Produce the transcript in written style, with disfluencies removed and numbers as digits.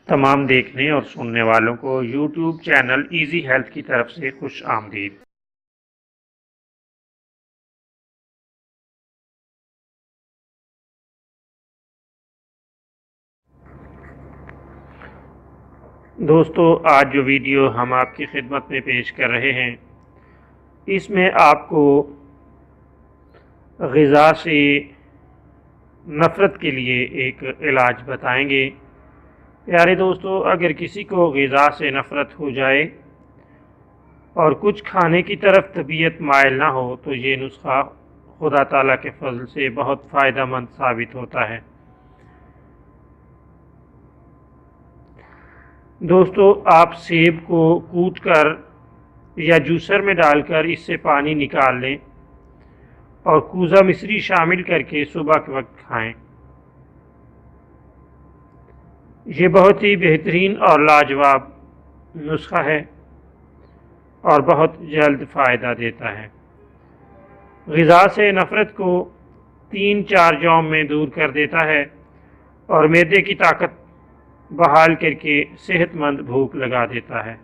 تمام دیکھنے اور سننے والوں کو یوٹیوب چینل ایزی ہیلتھ کی طرف سے خوش آمدید۔ دوستو، آج جو ویڈیو ہم آپ کی خدمت میں پیش کر رہے ہیں، اس میں آپ کو غذا سے نفرت کے لیے ایک علاج بتائیں گے۔ پیارے دوستو، اگر کسی کو غذا سے نفرت ہو جائے اور کچھ کھانے کی طرف طبیعت مائل نہ ہو تو یہ نسخہ خدا تعالیٰ کے فضل سے بہت فائدہ مند ثابت ہوتا ہے۔ دوستو، آپ سیب کو کوٹ کر یا جوسر میں ڈال کر اس سے پانی نکال لیں اور کوزہ مصری شامل کر کے صبح کے وقت کھائیں۔ یہ بہت ہی بہترین اور لاجواب نسخہ ہے اور بہت جلد فائدہ دیتا ہے۔ غذا سے نفرت کو 3-4 جوم میں دور کر دیتا ہے اور معدے کی طاقت بحال کر کے صحت مند بھوک لگا دیتا ہے۔